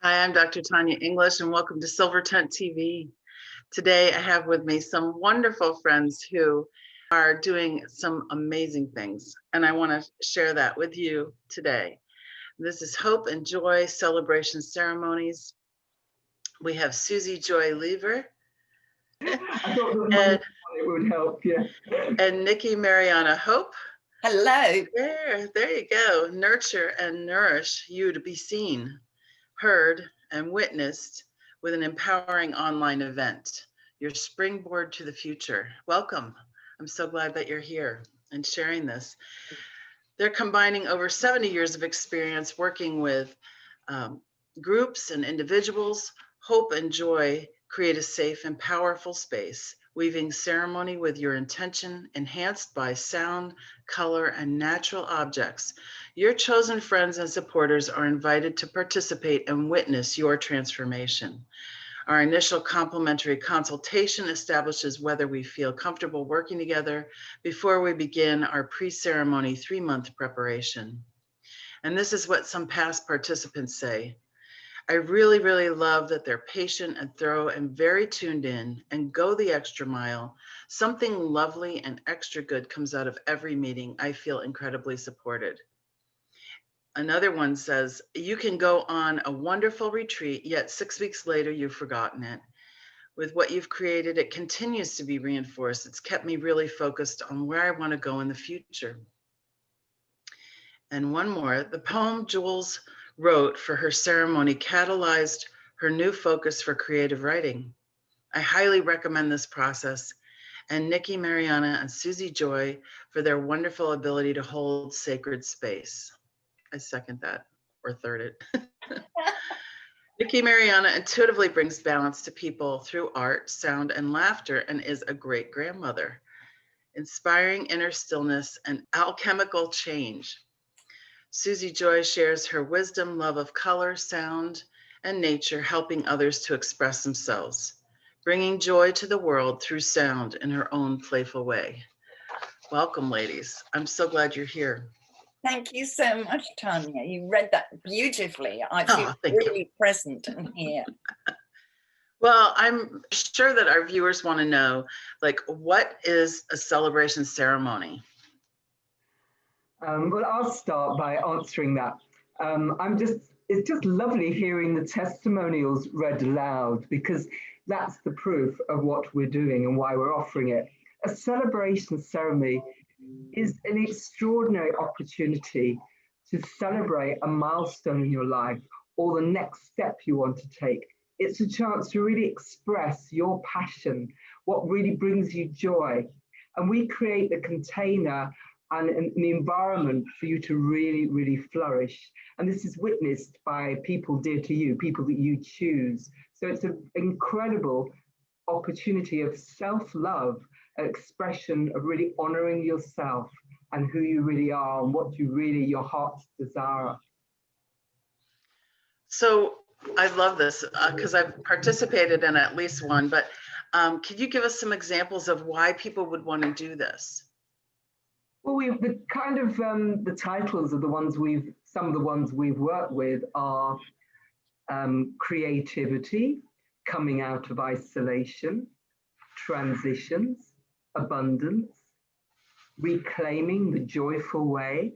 Hi, I'm Dr. Tanya English, and welcome to Silver Tent TV. Today, I have with me some wonderful friends who are doing some amazing things, and I want to share that with you today. This is Hope and Joy Celebration Ceremonies. We have Suzi Joy Lever. I thought that it would help, yeah. And Nikki Marianna Hope. Hello. There you go. Nurture and nourish you to be seen, heard, and witnessed with an empowering online event, your springboard to the future. Welcome. I'm so glad that you're here and sharing this. They're combining over 70 years of experience working with groups and individuals. Hope and joy create a safe and powerful space, weaving ceremony with your intention, enhanced by sound, color, and natural objects. Your chosen friends and supporters are invited to participate and witness your transformation. Our initial complimentary consultation establishes whether we feel comfortable working together before we begin our pre-ceremony 3-month preparation. And this is what some past participants say. I really love that they're patient and thorough and very tuned in and go the extra mile. Something lovely and extra good comes out of every meeting. I feel incredibly supported. Another one says, you can go on a wonderful retreat, yet 6 weeks later, you've forgotten it. With what you've created, it continues to be reinforced. It's kept me really focused on where I want to go in the future. And one more, the poem Jules wrote for her ceremony catalyzed her new focus for creative writing. I highly recommend this process, and Nikki, Marianna, and Suzi Joy for their wonderful ability to hold sacred space. I second that, or third it. Nikki Marianna intuitively brings balance to people through art, sound, and laughter, and is a great grandmother, inspiring inner stillness and alchemical change. Suzi Joy shares her wisdom, love of color, sound, and nature, helping others to express themselves, bringing joy to the world through sound in her own playful way. Welcome, ladies. I'm so glad you're here. Thank you so much, Tanya. You read that beautifully. I feel really present and here. Well, I'm sure that our viewers want to know, like, what is a celebration ceremony? Well, I'll start by answering that. It's just lovely hearing the testimonials read aloud, because that's the proof of what we're doing and why we're offering it. A celebration ceremony is an extraordinary opportunity to celebrate a milestone in your life or the next step you want to take. It's a chance to really express your passion, what really brings you joy. And we create the container and an environment for you to really flourish. And this is witnessed by people dear to you, people that you choose. So it's an incredible opportunity of self-love, an expression of really honoring yourself and who you really are and what you really, your heart's desire. So I love this because I've participated in at least one, but could you give us some examples of why people would want to do this? Well, the titles of some of the ones we've worked with are creativity, coming out of isolation, transitions, abundance, reclaiming the joyful way,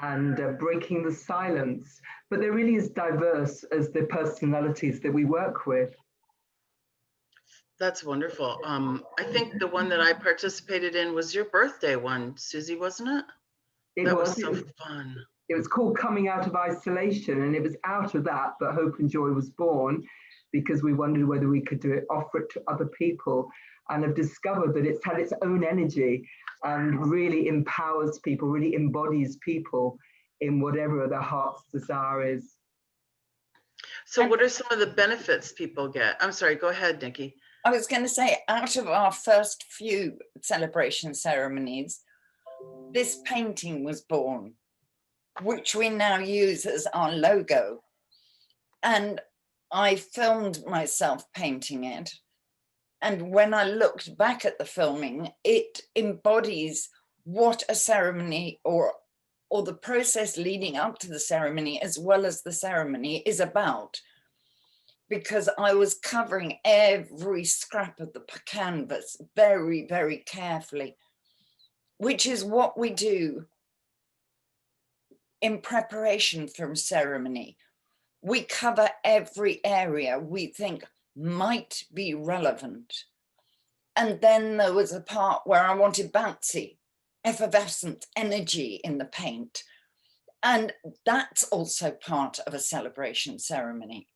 and breaking the silence. But they're really as diverse as the personalities that we work with. That's wonderful. I think the one that I participated in was your birthday one, Suzi, wasn't it? That was so fun. It was called Coming Out of Isolation, and it was out of that Hope and Joy was born, because we wondered whether we could offer it to other people, and have discovered that it's had its own energy and really empowers people, really embodies people in whatever their heart's desire is. So what are some of the benefits people get? I'm sorry, go ahead, Nikki. I was going to say, out of our first few celebration ceremonies, this painting was born, which we now use as our logo. And I filmed myself painting it. And when I looked back at the filming, it embodies what a ceremony or or the process leading up to the ceremony as well as the ceremony is about, because I was covering every scrap of the canvas very, very carefully, which is what we do in preparation for a ceremony. We cover every area we think might be relevant. And then there was a part where I wanted bouncy, effervescent energy in the paint. And that's also part of a celebration ceremony,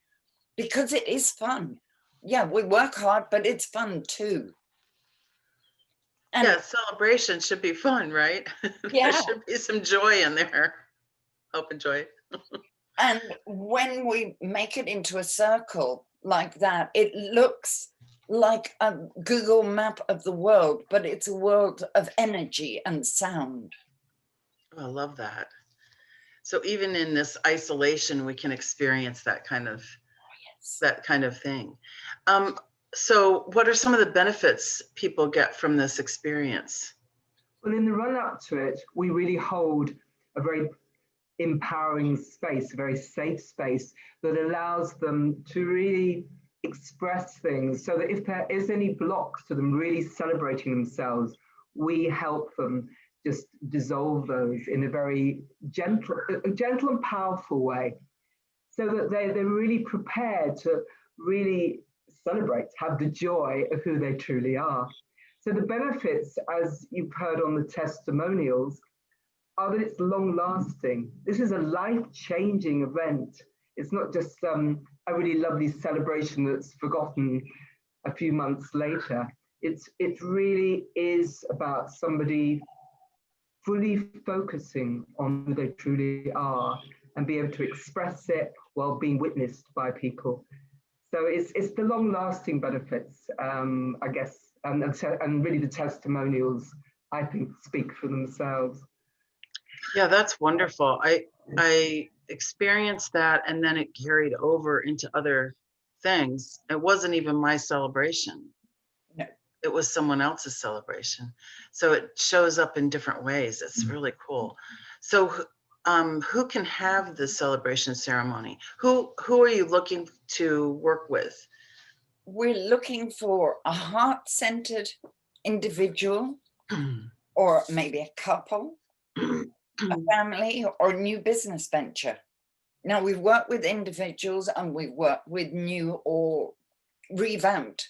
because it is fun. Yeah, we work hard, but it's fun too. And yeah, celebration should be fun, right? yeah. There should be some joy in there. Hope and joy. And when we make it into a circle like that, it looks like a Google map of the world, but it's a world of energy and sound. Oh, I love that. So even in this isolation, we can experience that kind of thing. So what are some of the benefits people get from this experience? Well, in the run up to it, we really hold a very empowering space, a very safe space that allows them to really express things, so that if there is any blocks to them really celebrating themselves, we help them just dissolve those in a very gentle and powerful way, so that they're really prepared to really celebrate, have the joy of who they truly are. So the benefits, as you've heard on the testimonials, are that it's long lasting. This is a life-changing event. It's not just a really lovely celebration that's forgotten a few months later. It really is about somebody fully focusing on who they truly are and be able to express it while being witnessed by people. So it's the long-lasting benefits, I guess, and really the testimonials, I think, speak for themselves. Yeah, that's wonderful. I experienced that, and then it carried over into other things. It wasn't even my celebration. No. It was someone else's celebration. So it shows up in different ways. It's really cool. So who can have the celebration ceremony? Who are you looking to work with? We're looking for a heart-centered individual, or maybe a couple, a family, or a new business venture. Now, we've worked with individuals and we've worked with new or revamped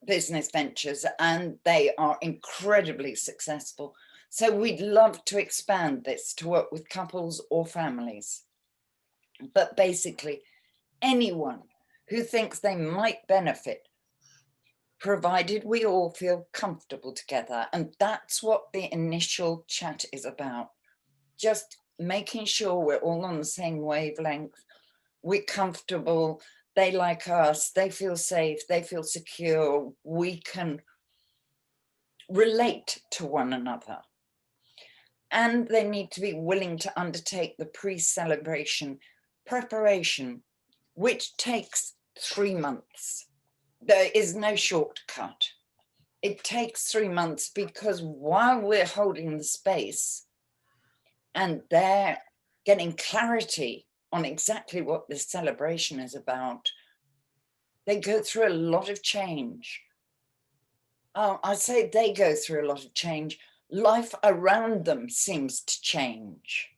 business ventures, and they are incredibly successful. So we'd love to expand this to work with couples or families. But basically, anyone who thinks they might benefit, provided we all feel comfortable together. And that's what the initial chat is about. Just making sure we're all on the same wavelength, we're comfortable, they like us, they feel safe, they feel secure, we can relate to one another. And they need to be willing to undertake the pre-celebration preparation, which takes 3 months. There is no shortcut. It takes 3 months, because while we're holding the space and they're getting clarity on exactly what this celebration is about, they go through a lot of change. I say they go through a lot of change. Life around them seems to change,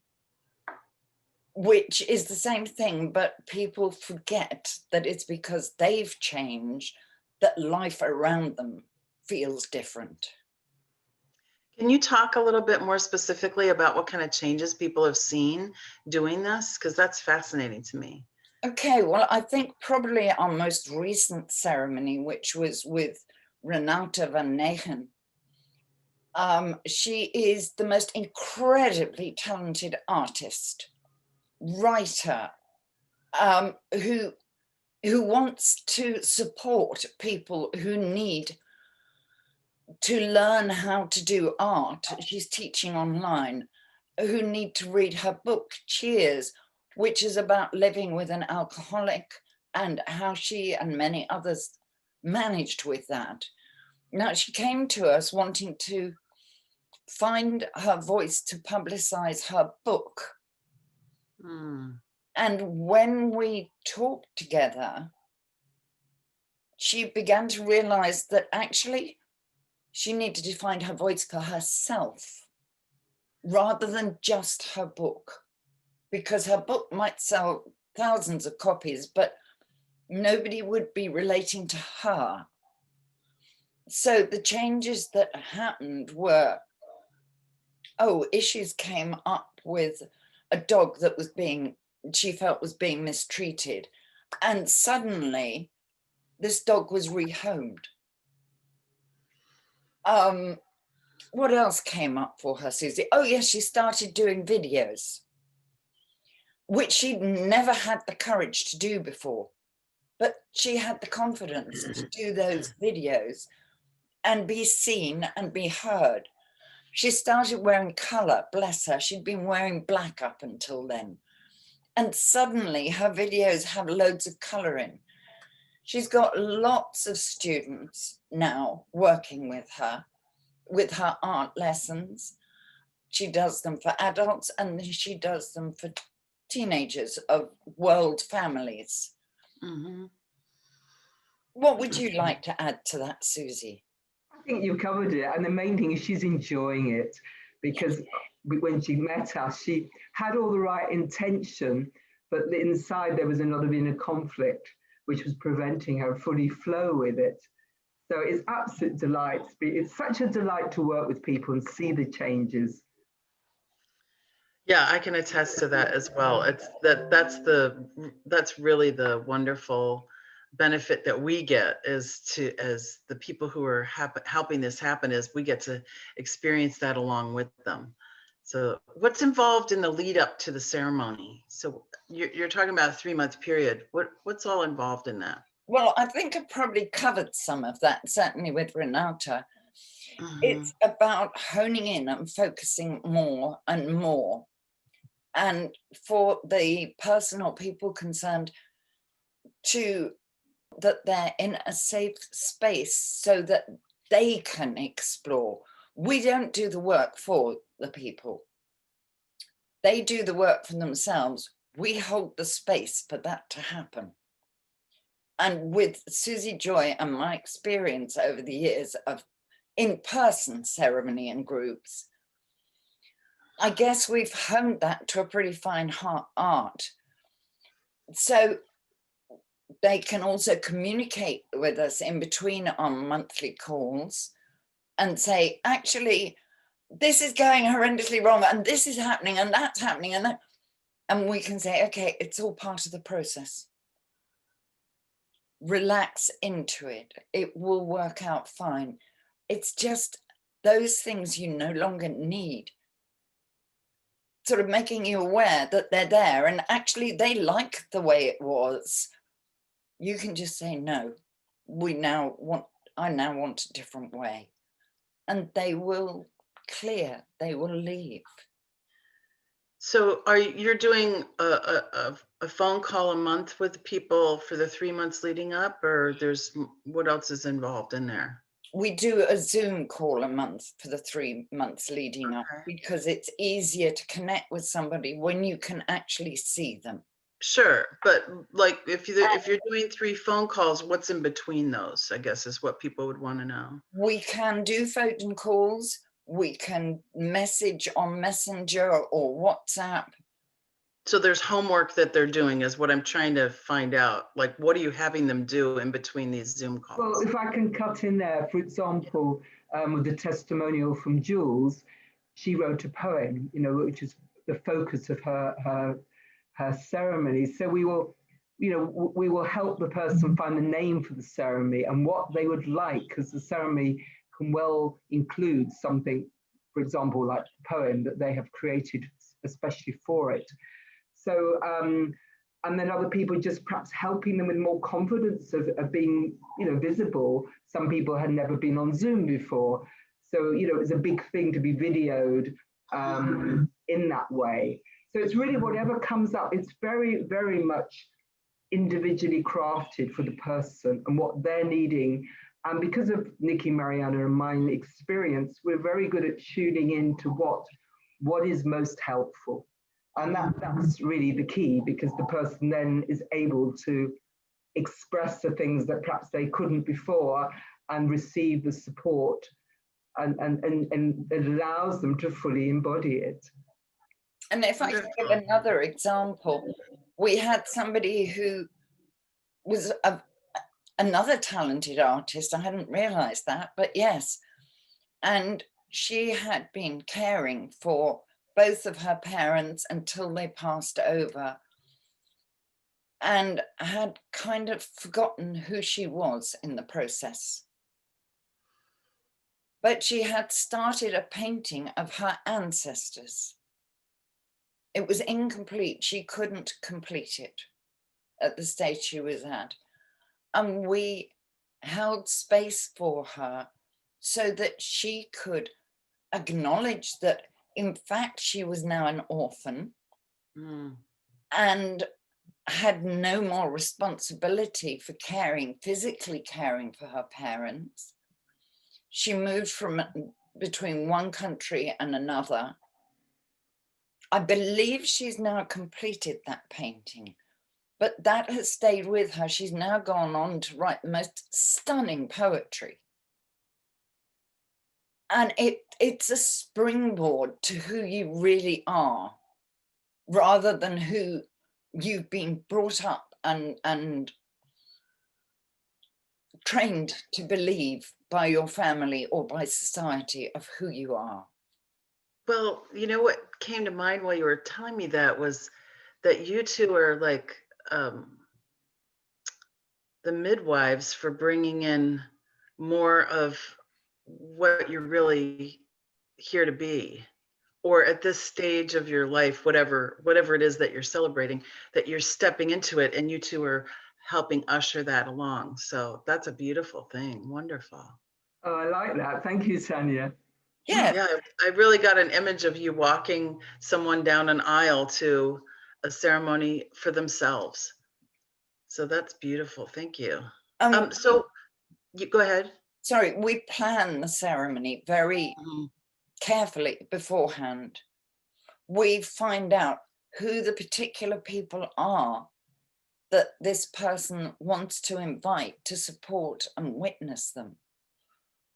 which is the same thing, but people forget that it's because they've changed that life around them feels different. Can you talk a little bit more specifically about what kind of changes people have seen doing this? Because that's fascinating to me. Okay, well, I think probably our most recent ceremony, which was with Renata van Negen, she is the most incredibly talented artist, writer, who wants to support people who need to learn how to do art. She's teaching online, who need to read her book, Cheers, which is about living with an alcoholic and how she and many others managed with that. Now, she came to us wanting to find her voice to publicize her book. And when we talked together, she began to realize that actually she needed to find her voice for herself rather than just her book, because her book might sell thousands of copies, but nobody would be relating to her. So the changes that happened were, issues came up with a dog that was she felt was being mistreated. And suddenly this dog was rehomed. What else came up for her, Suzi? Oh yes, she started doing videos, which she'd never had the courage to do before, but she had the confidence to do those videos and be seen and be heard. She started wearing color, bless her. She'd been wearing black up until then. And suddenly her videos have loads of color in. She's got lots of students now working with her art lessons. She does them for adults and she does them for teenagers of world families. What would you like to add to that, Suzi? I think you've covered it. And the main thing is she's enjoying it, because when she met us, she had all the right intention, but inside there was a lot of inner conflict, which was preventing her fully flow with it. So it's absolute delight. It's such a delight to work with people and see the changes. Yeah, I can attest to that as well. It's that's really the wonderful benefit that we get as the people who are helping this happen, is we get to experience that along with them. So what's involved in the lead up to the ceremony? So you're talking about a 3-month period. What's all involved in that? Well, I think I probably covered some of that, certainly with Renata. It's about honing in and focusing more and more. And for the person or people concerned, that they're in a safe space so that they can explore. We don't do the work for the people. They do the work for themselves. We hold the space for that to happen. And with Suzi Joy and my experience over the years of in-person ceremony and groups, I guess we've honed that to a pretty fine art. So they can also communicate with us in between our monthly calls and say, actually, this is going horrendously wrong, and this is happening, and that's happening, and that. And we can say, okay, it's all part of the process. Relax into it. It will work out fine. It's just those things you no longer need. Sort of making you aware that they're there, and actually they like the way it was. You can just say, no, I now want a different way. And they will clear, they will leave. So you're doing a phone call a month with people for the 3 months leading up, or what else is involved in there? We do a Zoom call a month for the 3 months leading up, because it's easier to connect with somebody when you can actually see them. Sure, but like if you're doing 3 phone calls, what's in between those, I guess, is what people would want to know. We can do phone calls. We can message on Messenger or WhatsApp. So there's homework that they're doing, is what I'm trying to find out. Like, what are you having them do in between these Zoom calls? Well, if I can cut in there, for example, with the testimonial from Jules, she wrote a poem, which is the focus of her ceremony. So we will help the person find the name for the ceremony and what they would like, because the ceremony can well include something, for example, like a poem that they have created especially for it. So, and then other people just perhaps helping them with more confidence of being, visible. Some people had never been on Zoom before. So, it was a big thing to be videoed in that way. So it's really whatever comes up. It's very, very much individually crafted for the person and what they're needing And because of Nikki, Marianna, and my experience, we're very good at tuning into what is most helpful. And that's really the key, because the person then is able to express the things that perhaps they couldn't before and receive the support, and it allows them to fully embody it. And if I could give another example, we had somebody who was another talented artist. I hadn't realized that, but yes. And she had been caring for both of her parents until they passed over, and had kind of forgotten who she was in the process. But she had started a painting of her ancestors. It was incomplete. She couldn't complete it at the stage she was at. And we held space for her so that she could acknowledge that, in fact, she was now an orphan and had no more responsibility for physically caring for her parents. She moved from between one country and another. I believe she's now completed that painting, but that has stayed with her. She's now gone on to write the most stunning poetry. And it's a springboard to who you really are, rather than who you've been brought up and trained to believe by your family or by society of who you are. Well, you know what came to mind while you were telling me that was that you two are like the midwives for bringing in more of what you're really here to be, or at this stage of your life, whatever it is that you're celebrating, that you're stepping into it, and you two are helping usher that along. So that's a beautiful thing. Wonderful. Oh, I like that. Thank you, Tanya. Yeah. I really got an image of you walking someone down an aisle to a ceremony for themselves. So that's beautiful. Thank you. So you go ahead. Sorry, we plan the ceremony very carefully beforehand. We find out who the particular people are that this person wants to invite to support and witness them.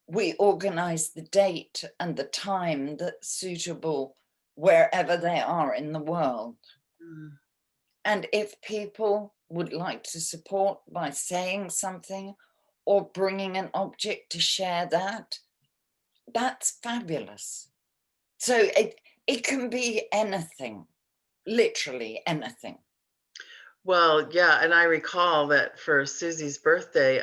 We organize the date and the time that's suitable wherever they are in the world. And if people would like to support by saying something or bringing an object to share that, that's fabulous. So it can be anything, literally anything. Well, yeah, and I recall that for Suzi's birthday,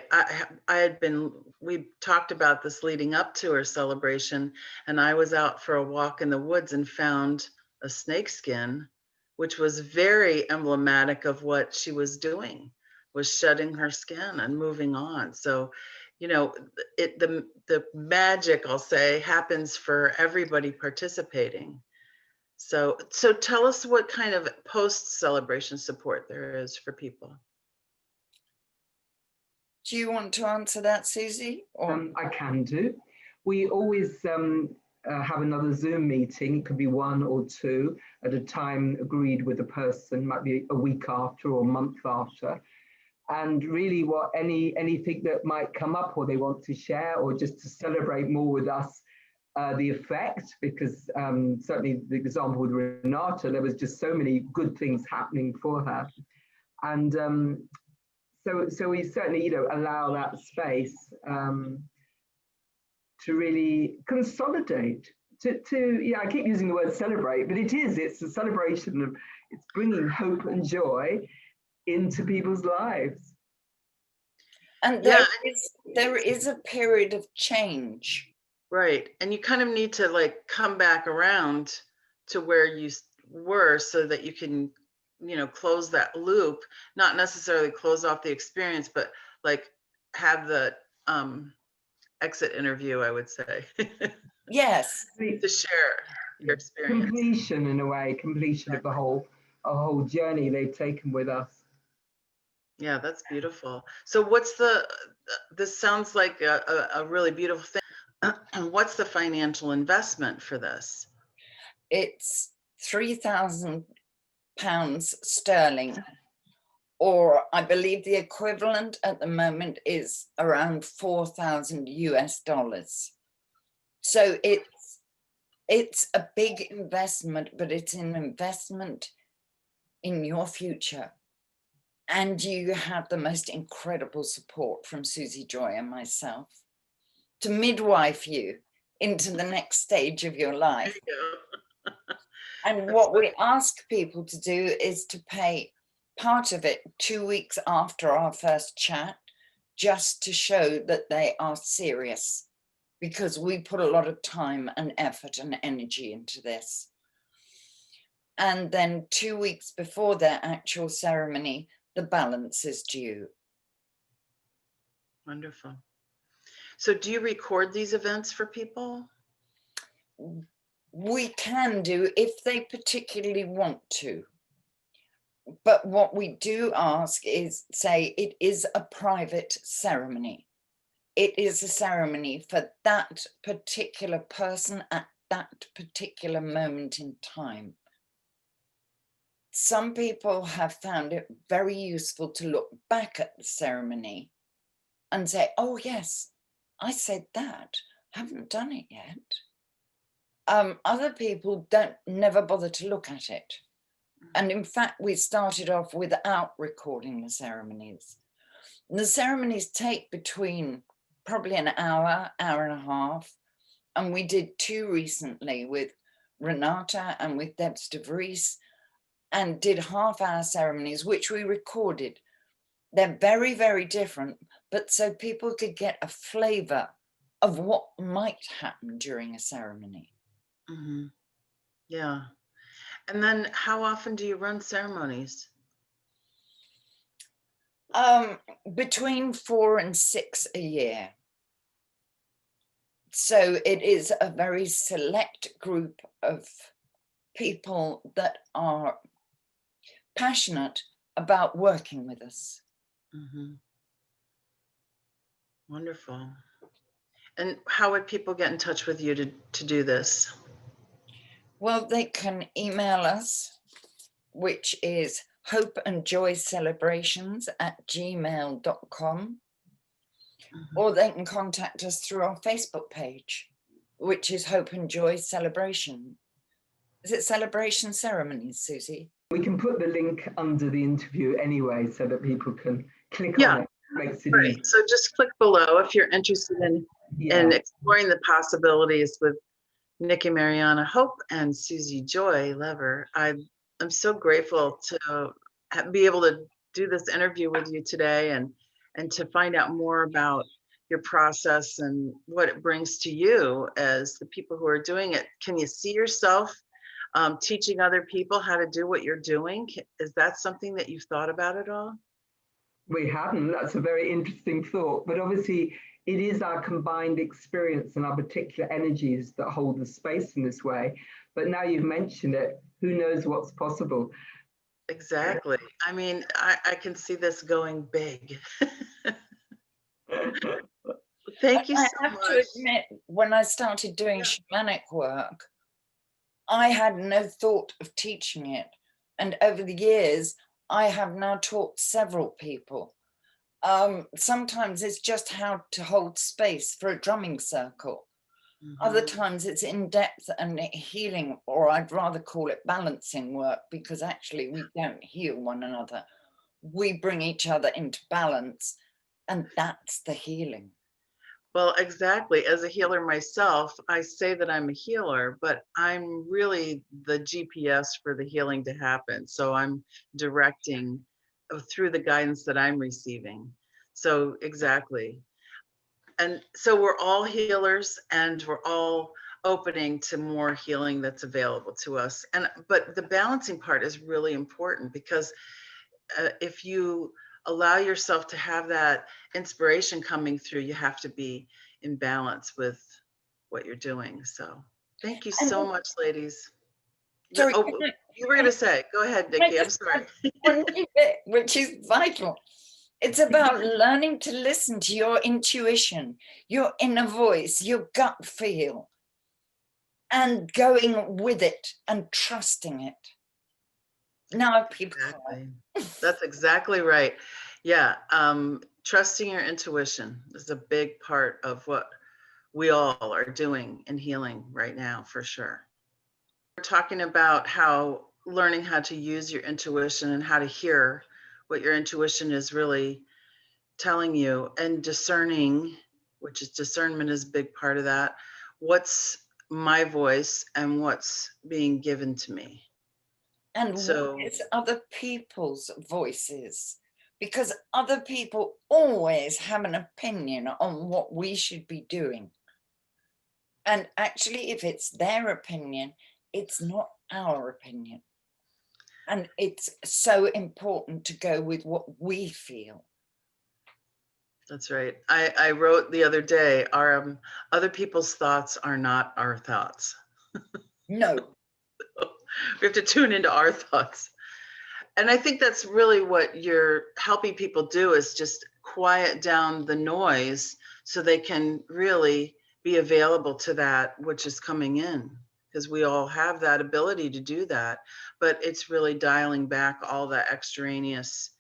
we talked about this leading up to her celebration, and I was out for a walk in the woods and found a snake skin, which was very emblematic of what she was doing, was shedding her skin and moving on. So, you know, the magic, I'll say, happens for everybody participating. So tell us what kind of post-celebration support there is for people. Do you want to answer that, Suzi? I can do. We always have another Zoom meeting. It could be one or two at a time agreed with the person, might be a week after or a month after. And really anything that might come up or they want to share or just to celebrate more with us, the effect, because certainly the example with Renata, there was just so many good things happening for her. And so we certainly, allow that space to really consolidate, I keep using the word celebrate, but it's a celebration of, it's bringing hope and joy into people's lives. And there is a period of change. Right. And you kind of need to like come back around to where you were so that you can, close that loop, not necessarily close off the experience, but like have the exit interview, I would say. Yes. To share your experience. Completion, in a way, completion of a whole journey they've taken with us. Yeah, that's beautiful. So what's this sounds like a really beautiful thing. What's the financial investment for this? It's £3,000 sterling, or I believe the equivalent at the moment is around 4,000 US dollars. So it's a big investment, but it's an investment in your future. And you have the most incredible support from Suzi Joy and myself to midwife you into the next stage of your life. There you go. And what we ask people to do is to pay part of it 2 weeks after our first chat, just to show that they are serious, because we put a lot of time and effort and energy into this. And then 2 weeks before their actual ceremony, the balance is due. Wonderful. So do you record these events for people? We can do if they particularly want to. But what we do ask is, say, it is a private ceremony. It is a ceremony for that particular person at that particular moment in time. Some people have found it very useful to look back at the ceremony and say, oh yes, I said that, haven't done it yet. Other people never bother to look at it. And in fact, we started off without recording the ceremonies. The ceremonies take between probably an hour, hour and a half. And we did 2 recently with Renata and with Debs de Vries, and did half-hour ceremonies, which we recorded. They're very, very different, but so people could get a flavor of what might happen during a ceremony. Mm-hmm. Yeah. And then how often do you run ceremonies? Between 4 and 6 a year. So it is a very select group of people that are passionate about working with us. Mm-hmm. Wonderful. And how would people get in touch with you to do this? Well, they can email us, which is hopeandjoycelebrations@gmail.com, or they can contact us through our Facebook page, which is Hope and Joy Celebration. Is it Celebration Ceremonies, Suzi? We can put the link under the interview anyway, so that people can click on it. Makes it Right. easy. So just click below if you're interested in exploring the possibilities with Nikki, Marianna, Hope, and Suzi Joy Lever. I'm so grateful to be able to do this interview with you today and to find out more about your process and what it brings to you as the people who are doing it. Can you see yourself teaching other people how to do what you're doing? Is that something that you've thought about at all? We haven't. That's a very interesting thought. But obviously, it is our combined experience and our particular energies that hold the space in this way. But now you've mentioned it, who knows what's possible? Exactly. I mean, I can see this going big. Thank you so much. I have to admit, when I started doing shamanic work, I had no thought of teaching it. And over the years, I have now taught several people. Sometimes it's just how to hold space for a drumming circle. Other times it's in-depth and healing, or I'd rather call it balancing work, because actually we don't heal one another. We bring each other into balance, and that's the healing. Well, exactly. As a healer myself, I say that I'm a healer, but I'm really the GPS for the healing to happen. So I'm directing through the guidance that I'm receiving. So exactly. And so we're all healers, and we're all opening to more healing that's available to us. But the balancing part is really important, because if you allow yourself to have that inspiration coming through, you have to be in balance with what you're doing. So thank you so much, ladies. Sorry, you were going to say, go ahead, Nikki. I'm sorry. One bit, which is vital. It's about learning to listen to your intuition, your inner voice, your gut feel, and going with it and trusting it. Now people Exactly. That's exactly right. Yeah. Trusting your intuition is a big part of what we all are doing in healing right now, for sure. We're talking about how learning how to use your intuition and how to hear what your intuition is really telling you, and discerning, which is discernment is a big part of that. What's my voice and what's being given to me? and So what is other people's voices, because other people always have an opinion on what we should be doing. And actually, if it's their opinion, it's not our opinion. And it's so important to go with what we feel. that's right. I wrote the other day, our other people's thoughts are not our thoughts. No. We have to tune into our thoughts. And I think that's really what you're helping people do, is just quiet down the noise so they can really be available to that which is coming in, because we all have that ability to do that. But it's really dialing back all the extraneous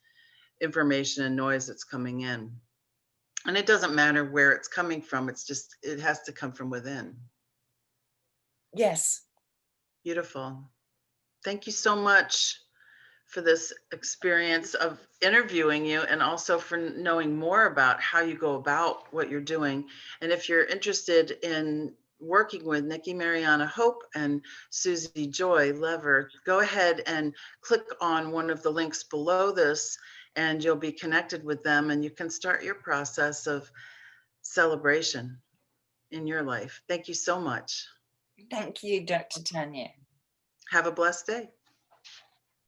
information and noise that's coming in. And it doesn't matter where it's coming from. It's just, it has to come from within. Yes. Beautiful. Thank you so much for this experience of interviewing you, and also for knowing more about how you go about what you're doing. And if you're interested in working with Nikki, Marianna, Hope, and Suzi Joy Lever, go ahead and click on one of the links below this, and you'll be connected with them, and you can start your process of celebration in your life. Thank you so much. Thank you, Dr. Tanya. Have a blessed day.